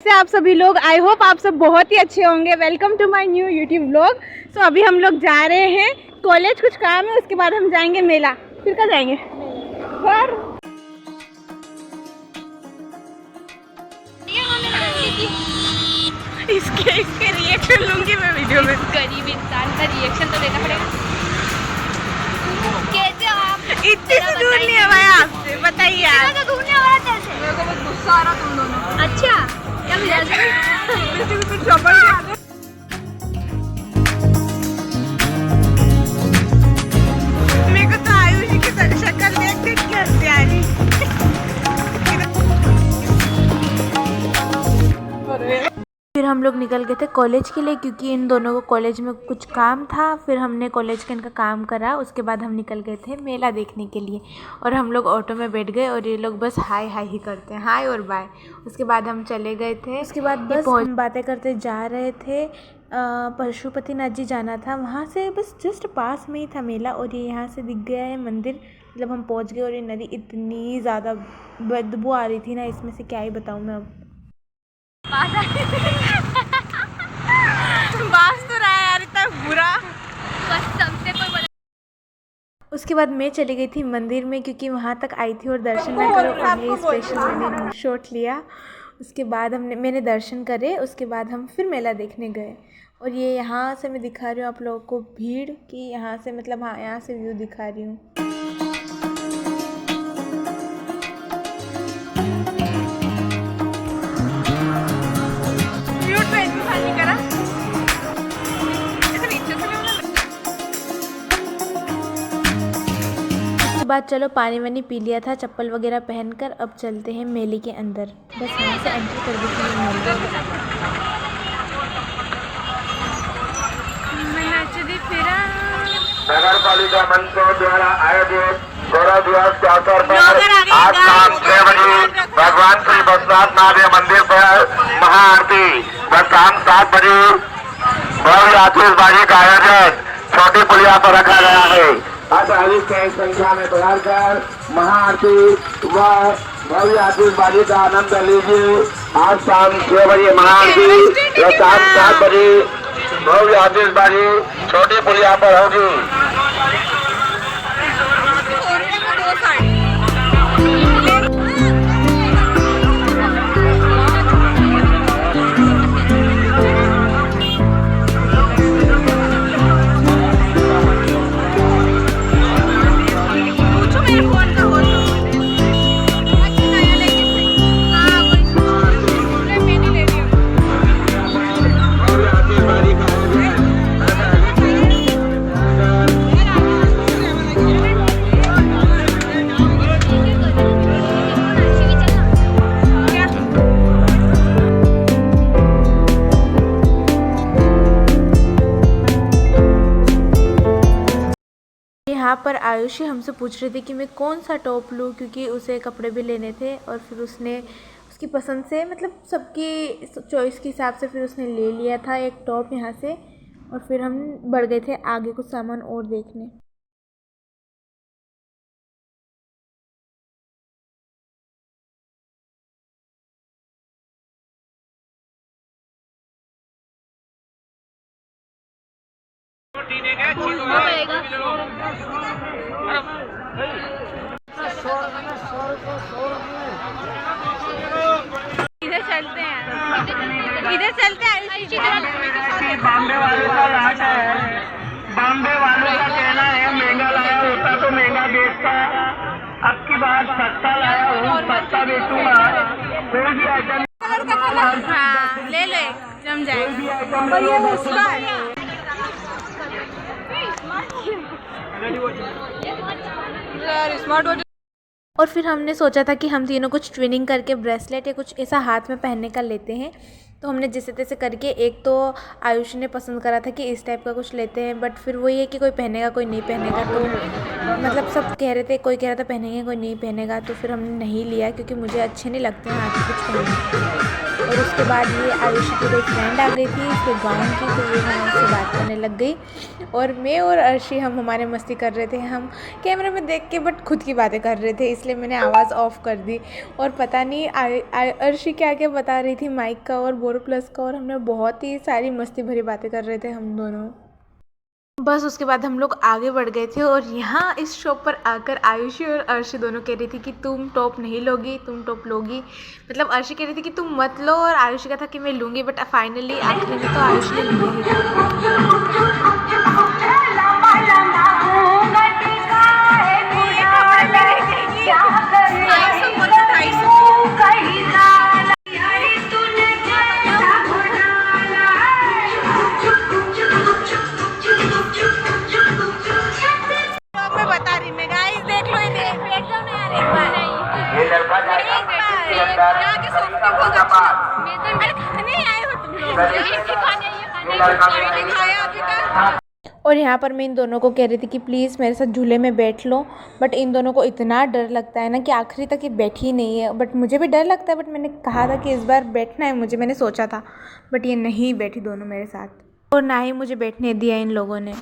कैसे आप सभी लोग। आई होप आप सब बहुत ही अच्छे होंगे। Welcome to my new YouTube vlog. So अभी हम लोग जा रहे हैं कॉलेज, कुछ काम है, उसके बाद हम जाएंगे मेला। फिर कहाँ जाएंगे? घर। इसके रिएक्शन लूंगी मैं वीडियो में। गरीब इंसान का रिएक्शन तो देना पड़ेगा। कैसे आप इतनी सी दूर नहीं है भाई आपसे, बताइए यार। तो ढूंढने वाला कैसे? मेरे को बहुत गुस्सा आ रहा तुम दोनों। अच्छा क्या मेरे को तो आयुषी की शक्ल देख देख के हंसी आ रही। फिर हम लोग निकल गए थे कॉलेज के लिए, क्योंकि इन दोनों को कॉलेज में कुछ काम था। फिर हमने कॉलेज का इनका काम करा, उसके बाद हम निकल गए थे मेला देखने के लिए। और हम लोग ऑटो में बैठ गए और ये लोग बस हाय हाय ही करते हैं, हाय और बाय। उसके बाद हम चले गए थे। उसके बाद बस हम बातें करते जा रहे थे। पशुपतिनाथ जी जाना था, वहाँ से बस जस्ट पास में ही था मेला। और ये यहाँ से दिख गया है मंदिर, मतलब हम पहुँच गए। और ये नदी इतनी ज़्यादा बदबू आ रही थी ना, इसमें से क्या ही बताऊँ मैं अब। बास तो रहा है यार, इतना बुरा। बस सबसे कोई बड़ा। उसके बाद मैं चली गई थी मंदिर में, क्योंकि वहाँ तक आई थी और दर्शन ना करो, और ये स्पेशल मैंने शॉट लिया। उसके बाद मैंने दर्शन करे, उसके बाद हम फिर मेला देखने गए। और ये यहाँ से मैं दिखा रही हूँ आप लोगों को भीड़ की, यहाँ से मतलब हाँ यहाँ से व्यू दिखा रही हूँ। बाद चलो पानी वानी पी लिया था, चप्पल वगैरह पहनकर अब चलते हैं मेले के अंदर। बस यहाँ से एंट्री कर दी थी नगर पालिका मंत्रों द्वारा आयोजित गौरव दिवस के अवसर पर आज शाम 6 बजे भगवान श्री बसनाथ महादेव मंदिर पर महाआरती व शाम 7 बजे भव्य आतिशबाजी का आयोजन छोटी पुलिया पर रखा गया है। अधिक संख्या में बढ़ाकर महाआरती व भव्य आतिशबाजी का आनंद लीजिए। आज शाम 6 बजे महाआरती व शाम 7 बजे भव्य आतिशबाजी छोटी पुलिया पर होगी। यहाँ पर आयुषी हमसे पूछ रही थी कि मैं कौन सा टॉप लूँ, क्योंकि उसे कपड़े भी लेने थे। और फिर उसने उसकी पसंद से, मतलब सबकी चॉइस के हिसाब से फिर उसने ले लिया था एक टॉप यहाँ से। और फिर हम बढ़ गए थे आगे कुछ सामान और देखने। इधर चलते हैं, इधर चलते हैं। बॉम्बे वालों का राज है, बॉम्बे वालों का कहना है महंगा लाया होता तो महंगा बेचता, अब की बार सस्ता लाया हूँ सस्ता बेचूंगा। कोई भी आइटम हाँ ले ले, जम जाएगा। और ये उसका है। और फिर हमने सोचा था कि हम तीनों कुछ ट्विनिंग करके ब्रेसलेट या कुछ ऐसा हाथ में पहनने का लेते हैं। तो हमने जैसे तैसे करके, एक तो आयुष ने पसंद करा था कि इस टाइप का कुछ लेते हैं, बट फिर वही है कि कोई पहनेगा कोई नहीं पहनेगा। तो मतलब सब कह रहे थे, कोई कह रहा था पहनेंगे कोई नहीं पहनेगा। तो फिर हमने नहीं लिया, क्योंकि मुझे अच्छे नहीं लगते हैं हाथ में कुछ पहनने। और उसके बाद ये आयुषी की कोई फ्रेंड आ गई थी इसके गाँव की, तो ये हम उससे बात करने लग गई। और मैं और अर्शी हम हमारे मस्ती कर रहे थे, हम कैमरे में देख के बट खुद की बातें कर रहे थे, इसलिए मैंने आवाज़ ऑफ कर दी। और पता नहीं अर्शी क्या क्या बता रही थी माइक का और बोरो प्लस का, और हमने बहुत ही सारी मस्ती भरी बातें कर रहे थे हम दोनों। बस उसके बाद हम लोग आगे बढ़ गए थे और यहाँ इस शॉप पर आकर आयुषी और अर्शी दोनों कह रही थी कि तुम टॉप नहीं लोगी, तुम टॉप लोगी। मतलब अर्शी कह रही थी कि तुम मत लो और आयुषी का था कि मैं लूँगी, बट फाइनली आखिर में तो आयुषी ने लिया ही और यहाँ पर मैं इन दोनों को कह रही थी कि प्लीज़ मेरे साथ झूले में बैठ लो, बट इन दोनों को इतना डर लगता है ना कि आखिरी तक ये बैठी ही नहीं है। बट मुझे भी डर लगता है, बट मैंने कहा था कि इस बार बैठना है मुझे, मैंने सोचा था, बट ये नहीं बैठी दोनों मेरे साथ, और ना ही मुझे बैठने दिया इन लोगों ने।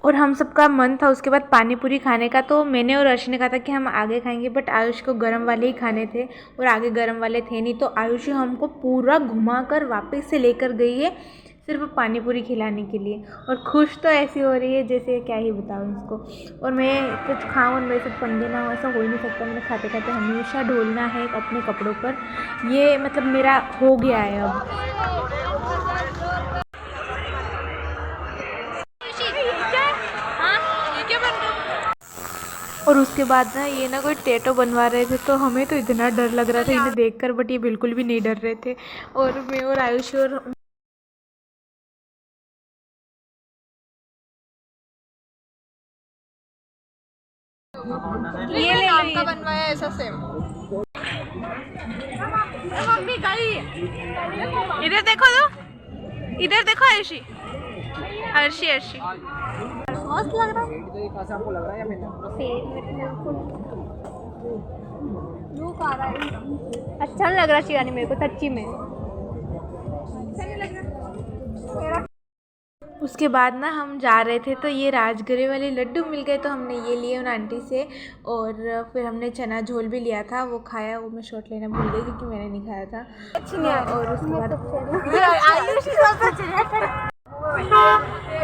और हम सबका मन था उसके बाद पानी पूरी खाने का, तो मैंने और अर्शी ने कहा था कि हम आगे खाएंगे, बट आयुष को गरम वाले ही खाने थे और आगे गरम वाले थे नहीं, तो आयुष हमको पूरा घुमाकर वापस से लेकर गई है सिर्फ पानी पूरी खिलाने के लिए। और खुश तो ऐसी हो रही है जैसे क्या ही बताऊँ इसको। और मैं कुछ खाऊँ और मेरे साथ पंगे ना हो, ऐसा हो ही नहीं सकता। मैंने खाते खाते हमेशा ढोलना है अपने कपड़ों पर, ये मतलब मेरा हो गया है अब। और उसके बाद ना ये ना कोई टैटो बनवा रहे थे, तो हमें तो इतना डर लग रहा था इन्हें देखकर, बट ये बिल्कुल भी नहीं डर रहे थे। और मैं और आयुष और ये ले आपका बनवाया ऐसा सेम। मम्मी गई, इधर देखो तो, इधर देखो अर्शी, अर्शी अर्शी मस्त लग रहा है। लुक आ रहा है, अच्छा लग रहा है शिवानी मेरे को सच्ची में। उसके बाद ना हम जा रहे थे तो ये राजगिरे वाले लड्डू मिल गए, तो हमने ये लिए उन आंटी से। और फिर हमने चना झोल भी लिया था, वो खाया, वो मैं शॉट लेना भूल गई क्योंकि मैंने नहीं खाया था। अच्छी नहीं आ रही। और उसके बाद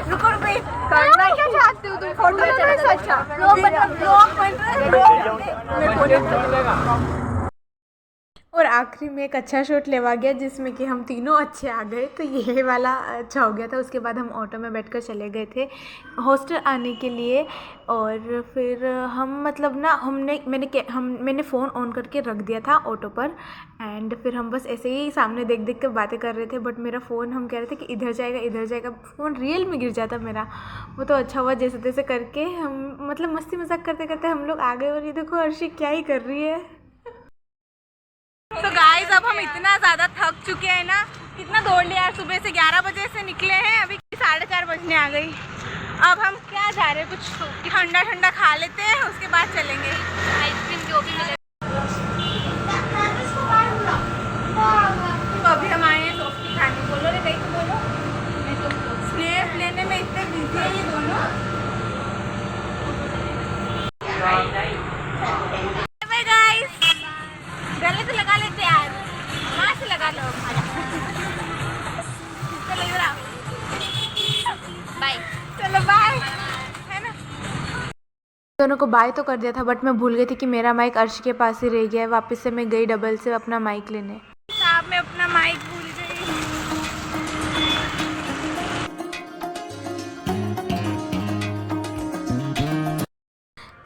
रुको करना क्या चाहते हो तुम? फोटो अच्छा और आखिरी में एक अच्छा शॉट लेवा गया जिसमें कि हम तीनों अच्छे आ गए, तो ये वाला अच्छा हो गया था। उसके बाद हम ऑटो में बैठकर चले गए थे हॉस्टल आने के लिए। और फिर हम मतलब ना मैंने फ़ोन ऑन करके रख दिया था ऑटो पर, एंड फिर हम बस ऐसे ही सामने देख देख कर बातें कर रहे थे। बट मेरा फ़ोन, हम कह रहे थे कि इधर जाएगा, फ़ोन रियल में गिर जाता मेरा। वो तो अच्छा हुआ जैसे तैसे करके हम मतलब मस्ती मजाक करते करते हम लोग आ गए। और ये देखो अर्शी क्या ही कर रही है। तो गाइस अब हम इतना ज़्यादा थक चुके हैं ना, कितना दौड़ लिया यार, सुबह से 11 बजे से निकले हैं, अभी 4:30 बजने आ गई। अब हम क्या जा रहे हैं, कुछ ठंडा ठंडा खा लेते हैं, उसके बाद चलेंगे। आइसक्रीम जो भी मिले। तो अभी हम आए हैं सॉफ्टी खाने। बोलो रे भाई, तो बोलो। स्नैप लेने में इतने बिजी है ये दोनों। गले से लगा लेते यार, वहाँ से लगा लो। बाय, चलो बाय, है ना। दोनों को बाय तो कर दिया था, बट मैं भूल गई थी कि मेरा माइक अर्शी के पास ही रह गया है। वापस से मैं गई डबल से अपना माइक लेने। साहब मैं अपना माइक भूल गई।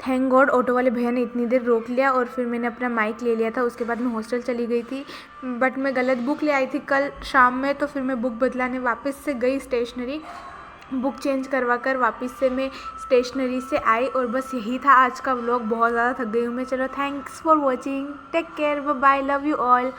थैंक गॉड ऑटो वाले भैया ने इतनी देर रोक लिया और फिर मैंने अपना माइक ले लिया था। उसके बाद मैं हॉस्टल चली गई थी, बट मैं गलत बुक ले आई थी कल शाम में, तो फिर मैं बुक बदलाने वापस से गई स्टेशनरी। बुक चेंज करवा कर वापस से मैं स्टेशनरी से आई और बस यही था आज का व्लॉग। बहुत ज़्यादा थक गई हूँ मैं। चलो thanks for watching, take care, bye bye, love you all.